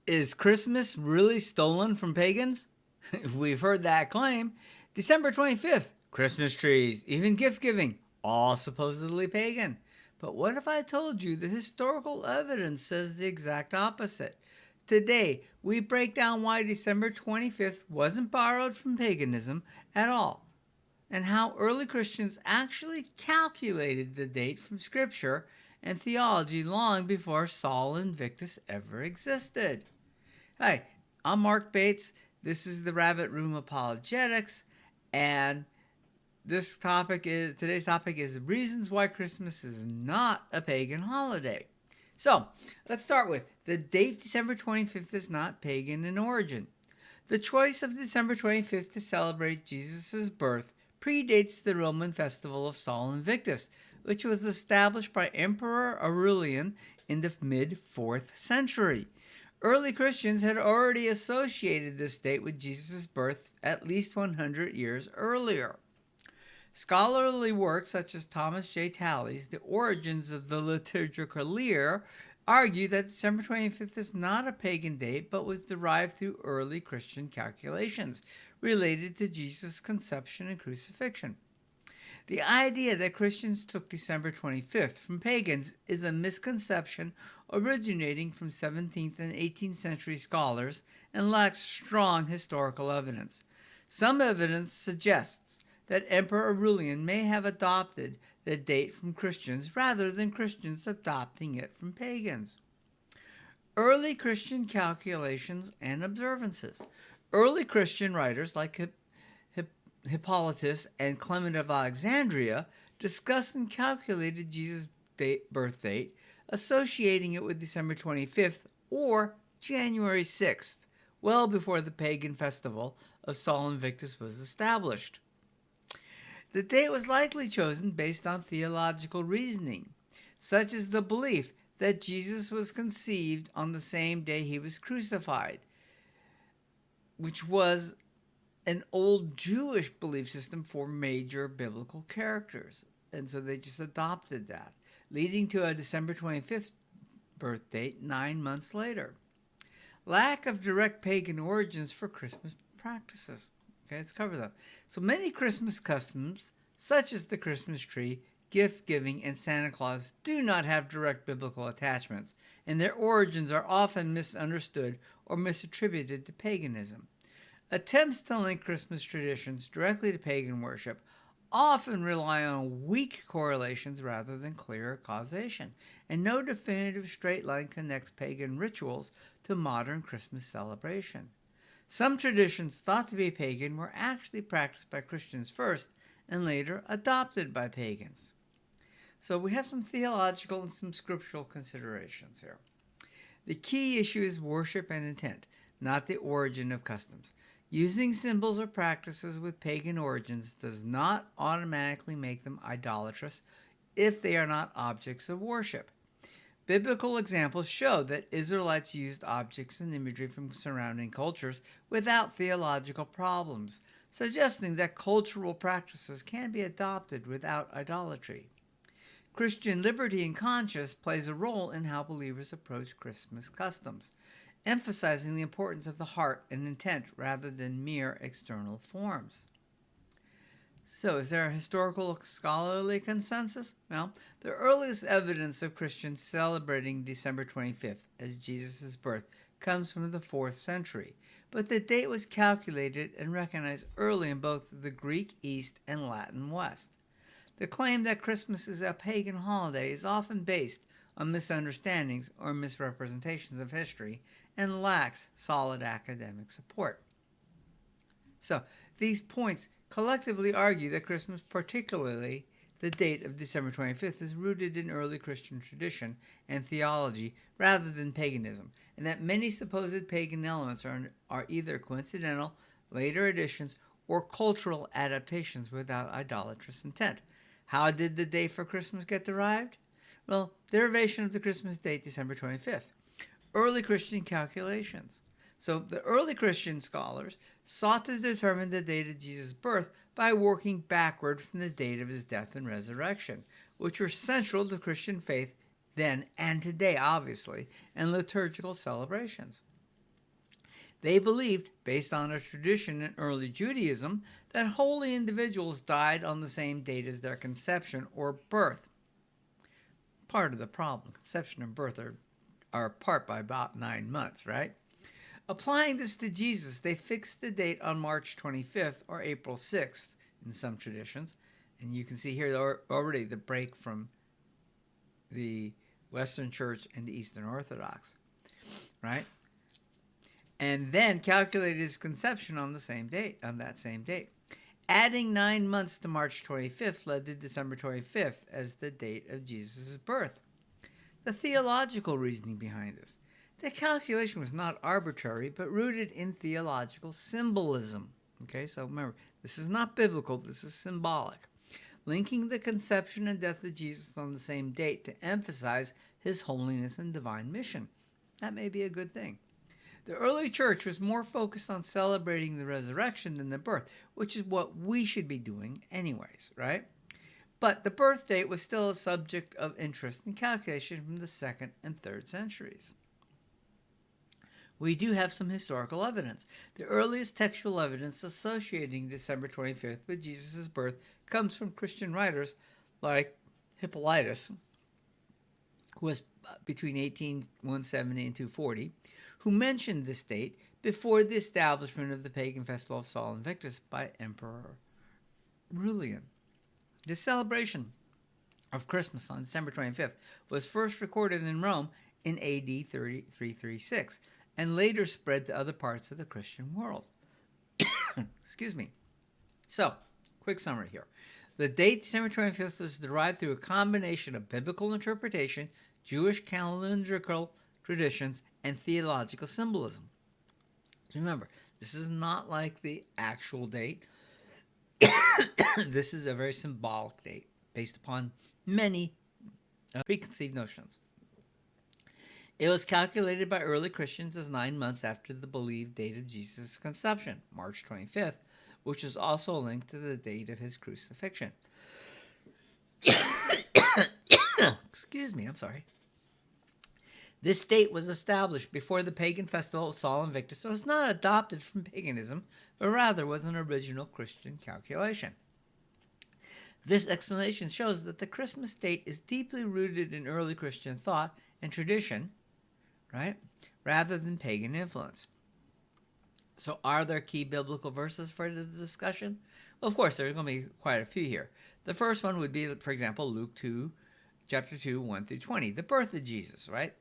Is Christmas really stolen from pagans? We've heard that claim. December 25th, Christmas trees, even gift giving, all supposedly pagan. But what if I told you the historical evidence says the exact opposite? Today, we break down why December 25th wasn't borrowed from paganism at all, and how early Christians actually calculated the date from Scripture and theology long before Sol Invictus ever existed. Hi, I'm Mark Bates. This is the Rabbit Room Apologetics, and today's topic is reasons why Christmas is not a pagan holiday. So let's start with the date December 25th is not pagan in origin. The choice of December 25th to celebrate Jesus' birth predates the Roman festival of Sol Invictus, which was established by Emperor Aurelian in the mid 4th century. Early Christians had already associated this date with Jesus' birth at least 100 years earlier. Scholarly works such as Thomas J. Talley's The Origins of the Liturgical Year argue that December 25th is not a pagan date but was derived through early Christian calculations related to Jesus' conception and crucifixion. The idea that Christians took December 25th from pagans is a misconception originating from 17th and 18th century scholars and lacks strong historical evidence. Some evidence suggests that Emperor Aurelian may have adopted the date from Christians rather than Christians adopting it from pagans. Early Christian calculations and observances. Early Christian writers like Hippolytus and Clement of Alexandria discussed and calculated Jesus' birth date, associating it with December 25th or January 6th, well before the pagan festival of Sol Invictus was established. The date was likely chosen based on theological reasoning, such as the belief that Jesus was conceived on the same day he was crucified, which was an old Jewish belief system for major biblical characters. And so they just adopted that, leading to a December 25th birth date 9 months later. Lack of direct pagan origins for Christmas practices. Okay, let's cover that. So many Christmas customs, such as the Christmas tree, gift giving, and Santa Claus, do not have direct biblical attachments, and their origins are often misunderstood or misattributed to paganism. Attempts to link Christmas traditions directly to pagan worship often rely on weak correlations rather than clear causation, and no definitive straight line connects pagan rituals to modern Christmas celebration. Some traditions thought to be pagan were actually practiced by Christians first and later adopted by pagans. So we have some theological and some scriptural considerations here. The key issue is worship and intent, not the origin of customs. Using symbols or practices with pagan origins does not automatically make them idolatrous if they are not objects of worship. Biblical examples show that Israelites used objects and imagery from surrounding cultures without theological problems, suggesting that cultural practices can be adopted without idolatry. Christian liberty and conscience plays a role in how believers approach Christmas customs, emphasizing the importance of the heart and intent rather than mere external forms. So, is there a historical scholarly consensus? Well, the earliest evidence of Christians celebrating December 25th as Jesus' birth comes from the 4th century, but the date was calculated and recognized early in both the Greek East and Latin West. The claim that Christmas is a pagan holiday is often based on misunderstandings or misrepresentations of history and lacks solid academic support. So, these points collectively argue that Christmas, particularly the date of December 25th, is rooted in early Christian tradition and theology rather than paganism, and that many supposed pagan elements are either coincidental, later additions, or cultural adaptations without idolatrous intent. How did the date for Christmas get derived? Well, derivation of the Christmas date, December 25th. Early Christian calculations. So the early Christian scholars sought to determine the date of Jesus' birth by working backward from the date of his death and resurrection, which were central to Christian faith then and today, obviously, and liturgical celebrations. They believed, based on a tradition in early Judaism, that holy individuals died on the same date as their conception or birth. Part of the problem, conception and birth are apart by about 9 months, right? Applying this to Jesus, they fixed the date on March 25th or April 6th in some traditions. And you can see here already the break from the Western Church and the Eastern Orthodox, right? And then calculated his conception on that same date. Adding 9 months to March 25th led to December 25th as the date of Jesus' birth. The theological reasoning behind this. The calculation was not arbitrary, but rooted in theological symbolism. Okay, so remember, this is not biblical, this is symbolic. Linking the conception and death of Jesus on the same date to emphasize his holiness and divine mission. That may be a good thing. The early church was more focused on celebrating the resurrection than the birth, which is what we should be doing anyways, right? But the birth date was still a subject of interest and calculation from the 2nd and 3rd centuries. We do have some historical evidence. The earliest textual evidence associating December 25th with Jesus' birth comes from Christian writers like Hippolytus, who was between 170 and 240, who mentioned this date before the establishment of the pagan festival of Sol Invictus by Emperor Aurelian. The celebration of Christmas on December 25th was first recorded in Rome in AD 336 and later spread to other parts of the Christian world. Excuse me. So, quick summary here. The date December 25th was derived through a combination of biblical interpretation, Jewish calendrical traditions, and theological symbolism. So remember, this is not like the actual date. This is a very symbolic date based upon many preconceived notions. It was calculated by early Christians as 9 months after the believed date of Jesus' conception, March 25th, which is also linked to the date of his crucifixion. Excuse me, I'm sorry. This date was established before the pagan festival of Sol Invictus, so it's not adopted from paganism, but rather was an original Christian calculation. This explanation shows that the Christmas date is deeply rooted in early Christian thought and tradition, right, rather than pagan influence. So are there key biblical verses for the discussion? Well, of course, there's going to be quite a few here. The first one would be, for example, Luke 2, chapter 2, 1 through 20, the birth of Jesus, right?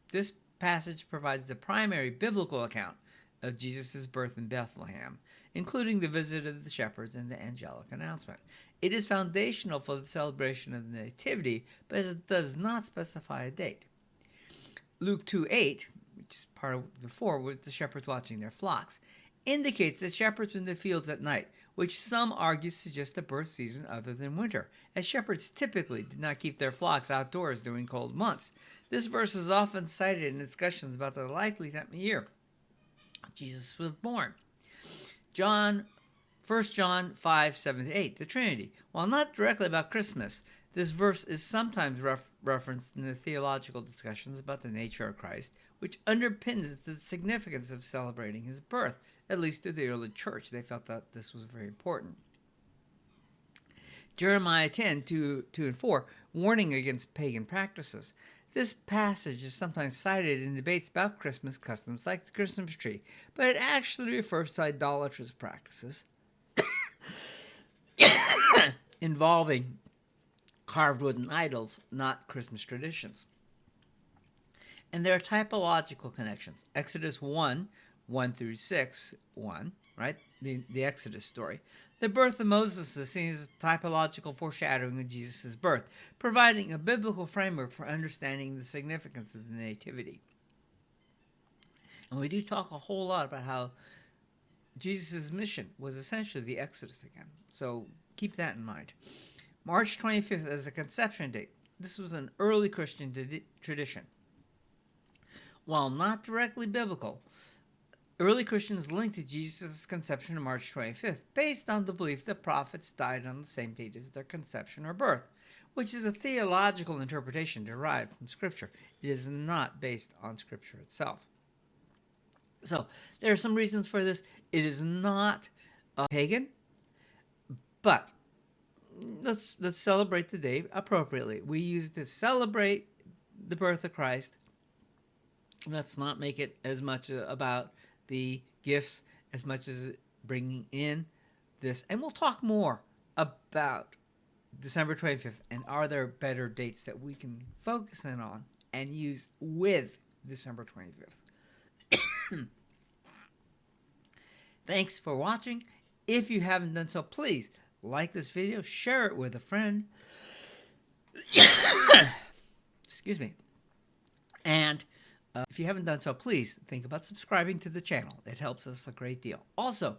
This passage provides the primary biblical account of Jesus' birth in Bethlehem, including the visit of the shepherds and the angelic announcement. It is foundational for the celebration of the Nativity, but it does not specify a date. Luke 2:8, which is part of before, was the shepherds watching their flocks, indicates that shepherds were in the fields at night, which some argue suggests a birth season other than winter, as shepherds typically did not keep their flocks outdoors during cold months. This verse is often cited in discussions about the likely time of year Jesus was born. 1 John 5:7-8, the Trinity. While not directly about Christmas, this verse is sometimes referenced in the theological discussions about the nature of Christ, which underpins the significance of celebrating his birth, at least to the early church. They felt that this was very important. Jeremiah 10:2-4, warning against pagan practices. This passage is sometimes cited in debates about Christmas customs like the Christmas tree, but it actually refers to idolatrous practices involving carved wooden idols, not Christmas traditions. And there are typological connections. Exodus 1:1-6, right? The Exodus story. The birth of Moses is seen as a typological foreshadowing of Jesus' birth, providing a biblical framework for understanding the significance of the Nativity. And we do talk a whole lot about how Jesus' mission was essentially the Exodus again. So keep that in mind. March 25th as a conception date. This was an early Christian tradition. While not directly biblical, early Christians linked to Jesus' conception on March 25th based on the belief that prophets died on the same date as their conception or birth, which is a theological interpretation derived from Scripture. It is not based on Scripture itself. So there are some reasons for this. It is not pagan, but let's celebrate the day appropriately. We use it to celebrate the birth of Christ. Let's not make it as much about the gifts as much as bringing in this. And we'll talk more about December 25th and are there better dates that we can focus in on and use with December 25th. Thanks for watching. If you haven't done so, please like this video, share it with a friend. Excuse me. And if you haven't done so, please think about subscribing to the channel. It helps us a great deal. Also,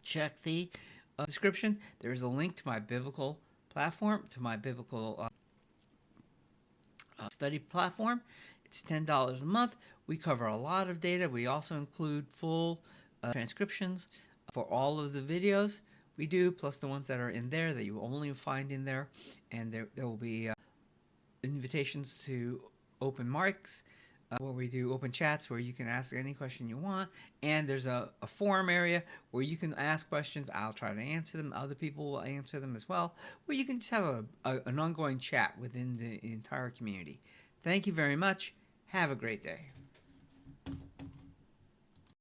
check the description. There is a link to my biblical platform, to my biblical study platform. It's $10 a month. We cover a lot of data. We also include full transcriptions for all of the videos we do, plus the ones that are in there that you only find in there. And there will be invitations to open mics, where we do open chats where you can ask any question you want. And there's a forum area where you can ask questions. I'll try to answer them. Other people will answer them as well, where you can just have an ongoing chat within the entire community. Thank you very much. Have a great day.